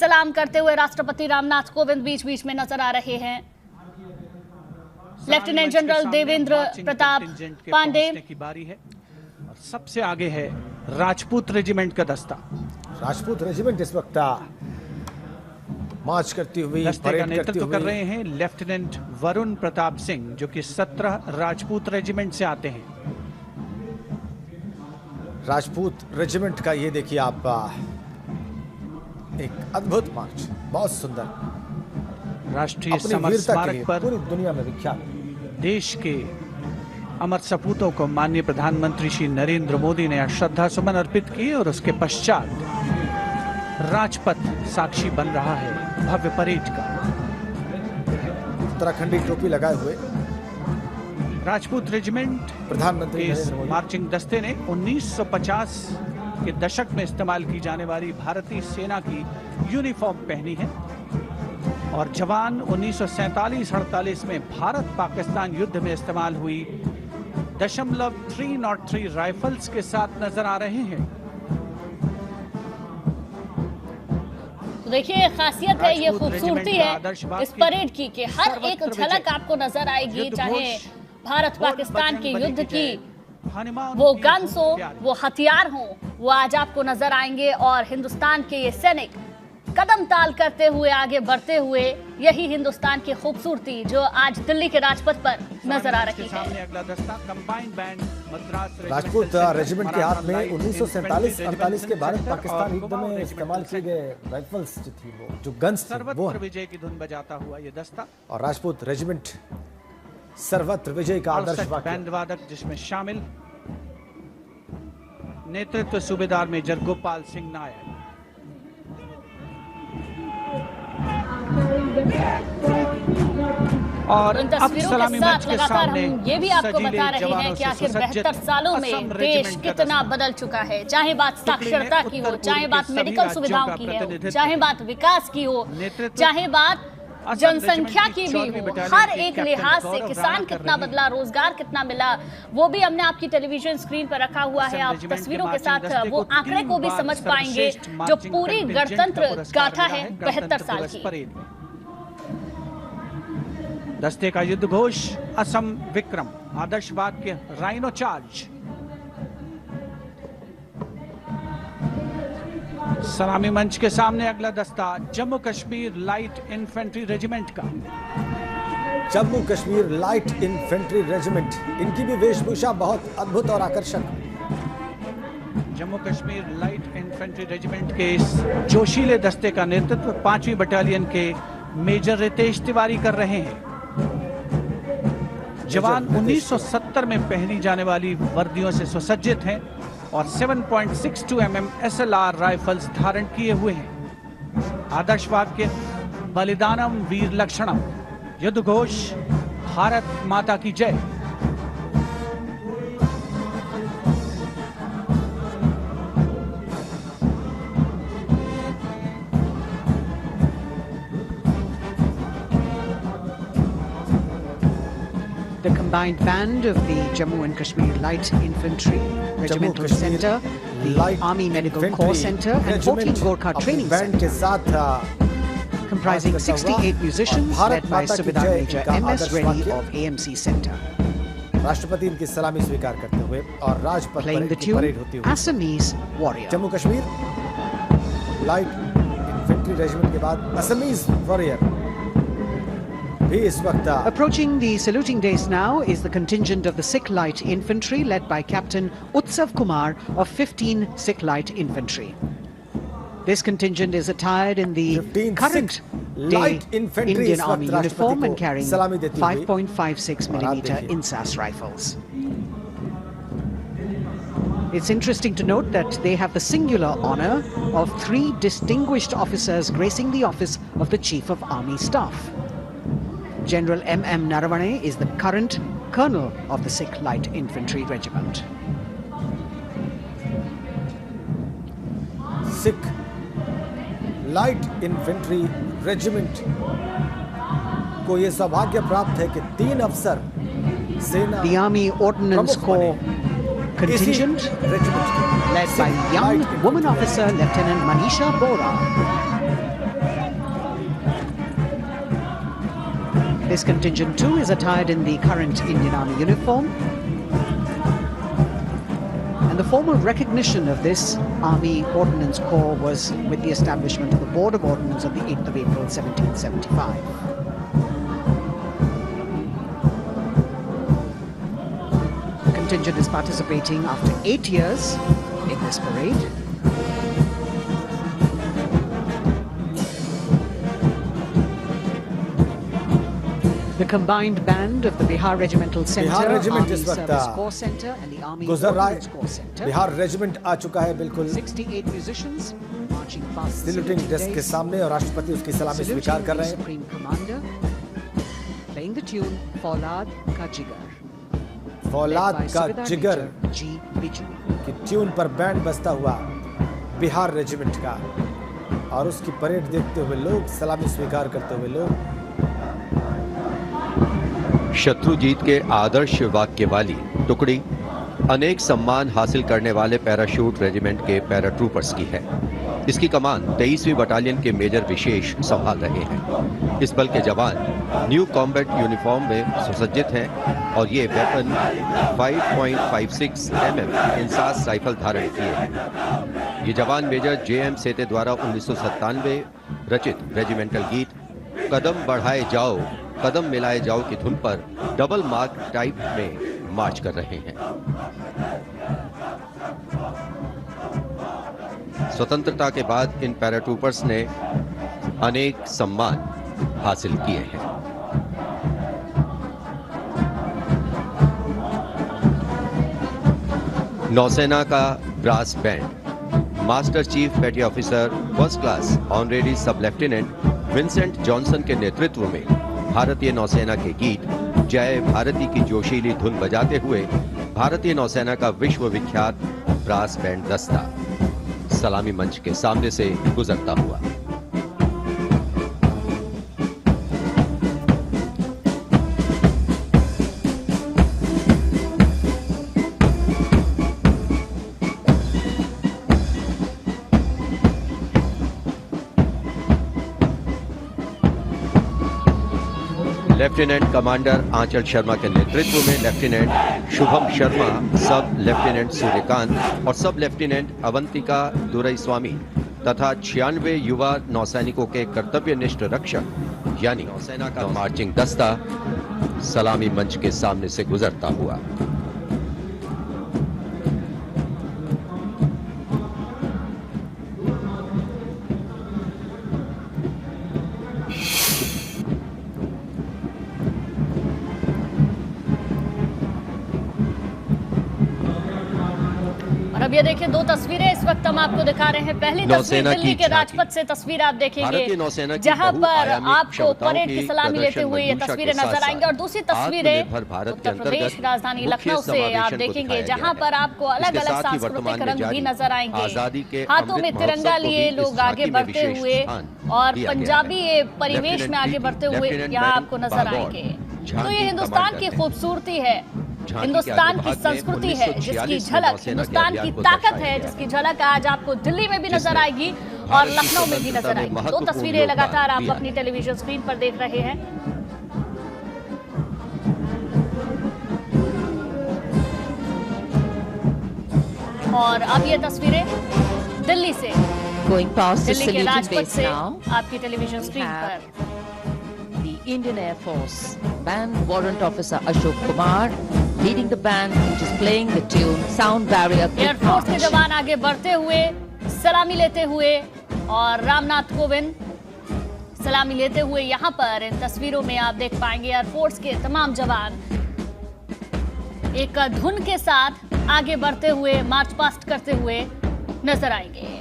सलाम करते हुए राष्ट्रपति रामनाथ कोविंद बीच बीच में नजर आ रहे हैं। लेफ्टिनेंट जनरल देवेंद्र प्रताप पांडे की बारी है और सबसे आगे है राजपूत रेजिमेंट का दस्ता। राजपूत रेजिमेंट इस वक्त मार्च करती हुई दस्ते का नेतृत्व कर रहे हैं लेफ्टिनेंट वरुण प्रताप सिंह, जो कि 17 राजपूत रेजिमेंट से आते हैं। राजपूत रेजिमेंट का ये देखिए आप, एक अद्भुत मार्च, बहुत सुंदर। राष्ट्रीय समर स्मारक पर पूरी दुनिया में विख्यात देश के अमर सपूतों को माननीय प्रधानमंत्री श्री नरेंद्र मोदी ने श्रद्धा सुमन अर्पित किए और उसके पश्चात राजपथ साक्षी बन रहा है भव्य परेड का। उत्तराखंडी टोपी लगाए हुए राजपूत रेजिमेंट प्रधानमंत्री इस मार्चिंग दस्ते ने 1950 के दशक में इस्तेमाल की जाने वाली भारतीय सेना की यूनिफॉर्म पहनी है और जवान 1947-48 में भारत पाकिस्तान युद्ध में इस्तेमाल हुई .303 राइफल्स के साथ नजर आ रहे हैं। देखिए, खासियत है, ये खूबसूरती है इस परेड की कि हर एक झलक आपको नजर आएगी, चाहे भारत पाकिस्तान के युद्ध की वो गन्स हो, वो हथियार हो, वो आज आपको नजर आएंगे। और हिंदुस्तान के ये सैनिक कदम ताल करते हुए आगे बढ़ते हुए, यही हिंदुस्तान की खूबसूरती जो आज दिल्ली के राजपथ पर नजर आ रही है। राजपूत रेजिमेंट के हाथ में 1947-48 के भारत पाकिस्तान युद्ध में इस्तेमाल किए गए राइफल्स जो थी, वो जो गन्स थी, वो विजय की धुन बजाता हुआ ये दस्ता। और राजपूत रेजिमेंट सर्वत्र विजय का आदर्श बैंड वादक जिसमें शामिल नेतृत्व सूबेदार मेजर गोपाल सिंह नायक। और इन तस्वीरों के साथ लगातार हम ये भी आपको बता रहे हैं कि आखिर 72 सालों में देश कितना बदल चुका है। चाहे बात साक्षरता की हो, चाहे बात मेडिकल सुविधाओं की हो, चाहे बात विकास की हो, चाहे बात जनसंख्या की भी हो, हर एक लिहाज से किसान कितना बदला, रोजगार कितना मिला, वो भी हमने आपकी टेलीविजन स्क्रीन पर रखा हुआ है। आप तस्वीरों के साथ वो आंकड़े को भी समझ पाएंगे जो पूरी गणतंत्र गाथा है 72 साल की। दस्ते का युद्ध घोष असम विक्रम, आदर्शवाद के राइनो चार्ज। सलामी मंच के सामने अगला दस्ता Jammu Kashmir light infantry regiment का। Jammu Kashmir light infantry regiment, इनकी भी वेशभूषा बहुत अद्भुत और आकर्षक। Jammu Kashmir light infantry regiment के इस जोशीले दस्ते का नेतृत्व 5वीं बटालियन के मेजर रितेश तिवारी कर रहे हैं। जवान 1970 में पहनी जाने वाली वर्दियों से सुसज्जित हैं और 7.62 mm SLR राइफल्स धारण किए हुए हैं। आदर्शवाद के बलिदानम वीर लक्षणम, युद्ध घोष भारत माता की जय। The combined band of the Jammu and Kashmir Light Infantry Regimental Center, the Army Medical Corps Center and 14 Gorkha Training Center, comprising 68 musicians led by Subedar Major M.S. Reddy of AMC Center. राष्ट्रपति इनकी सलामी स्वीकार करते हुए और राजपथ पर parade होती हुई Assamese Warrior. Jammu Kashmir light infantry regiment के बाद Assamese warrior. Approaching the saluting days now is the contingent of the Sikh Light Infantry led by Captain Utsav Kumar of 15 Sikh Light Infantry. This contingent is attired in the current day Indian Army uniform and carrying 5.56mm Insas rifles. It's interesting to note that they have the singular honor of 3 distinguished officers gracing the office of the Chief of Army Staff. General M.M. Naravane is the current colonel of the Sikh Light Infantry Regiment. Sikh Light Infantry Regiment को ये सौभाग्य प्राप्त है कि 3 अफसर सेना The Army Ordnance Corps contingent led by young woman officer Lieutenant Manisha Bora. This contingent too is attired in the current Indian Army uniform. And the formal recognition of this Army Ordnance Corps was with the establishment of the Board of Ordnance on the 8th of April 1775. The contingent is participating after 8 years in this parade. The combined band of the Bihar Regimental Center, Army Service Corps Center and the Army Ordnance Corps Center. Bihar regiment आ चुका है बिल्कुल 68 musicians marching past saluting desk के सामने और राष्ट्रपति उसकी सलामी स्वीकार कर रहे हैं. Supreme Commander playing the tune फौलाद का जिगर. फौलाद का जिगर जी बिजू की ट्यून पर बैंड बजता हुआ बिहार रेजिमेंट का और उसकी परेड देखते हुए लोग, सलामी स्वीकार करते हुए लोग. शत्रुजीत के आदर्श वाक्य वाली टुकड़ी अनेक सम्मान हासिल करने वाले पैराशूट रेजिमेंट के पैराट्रूपर्स की है. इसकी कमान 23वीं बटालियन के मेजर विशेष संभाल रहे हैं. इस बल के जवान न्यू कॉम्बैट यूनिफॉर्म में सुसज्जित हैं और ये वेपन 5.56 mm इंसास राइफल धारण किए हैं. ये जवान मेजर JM सेते द्वारा 1997 रचित रेजिमेंटल गीत कदम बढ़ाए जाओ कदम मिलाए जाओ की धुन पर डबल मार्क टाइप में मार्च कर रहे हैं. स्वतंत्रता के बाद इन पैराट्रूपर्स ने अनेक सम्मान हासिल किए हैं. नौसेना का ब्रास बैंड मास्टर चीफ पेटी ऑफिसर फर्स्ट क्लास ऑनरेरी सब लेफ्टिनेंट विंसेंट जॉनसन के नेतृत्व में भारतीय नौसेना के गीत जय भारती की जोशीली धुन बजाते हुए भारतीय नौसेना का विश्व विख्यात ब्रास बैंड दस्ता सलामी मंच के सामने से गुजरता हुआ. लेफ्टिनेंट कमांडर आंचल शर्मा के नेतृत्व में लेफ्टिनेंट शुभम शर्मा, सब लेफ्टिनेंट सूर्यकांत और सब लेफ्टिनेंट अवंतिका दुरईस्वामी तथा 96 युवा नौसैनिकों के कर्तव्यनिष्ठ रक्षक यानी नौसेना का मार्चिंग दस्ता सलामी मंच के सामने से गुजरता हुआ. अब ये देखिए दो तस्वीरें इस वक्त हम आपको दिखा रहे हैं. पहली तस्वीर दिल्ली के राजपथ से तस्वीर आप देखेंगे जहां पर आपको परेड की सलामी लेते हुए ये तस्वीरें नजर आएंगी और दूसरी तस्वीरें उत्तर प्रदेश राजधानी लखनऊ से आप देखेंगे जहां पर आपको अलग अलग सांस्कृतिक रंग भी नजर आएंगे. हाथों में तिरंगा लिए लोग आगे बढ़ते हुए और पंजाबी परिवेश में आगे बढ़ते हुए यहाँ आपको नजर आएंगे. तो ये हिंदुस्तान की खूबसूरती है, हिंदुस्तान की संस्कृति है जिसकी झलक, हिंदुस्तान की ताकत है जिसकी झलक आज आपको दिल्ली में भी नजर आएगी और लखनऊ में भी नजर आएगी. दो तस्वीरें लगातार आप अपनी टेलीविजन स्क्रीन पर देख रहे हैं. और अब ये तस्वीरें दिल्ली से, दिल्ली के राजपथ से आपकी टेलीविजन स्क्रीन पर. Indian Air Force Band Warrant Officer Ashok Kumar leading the band which is playing the tune Sound Barrier. Air Force के जवान आगे बढ़ते हुए, सलामी लेते हुए और रामनाथ कोविंद सलामी लेते हुए यहाँ पर इन तस्वीरों में आप देख पाएंगे एयर फोर्स के तमाम जवान एक धुन के साथ आगे बढ़ते हुए, मार्च पास्ट करते हुए नजर आएंगे.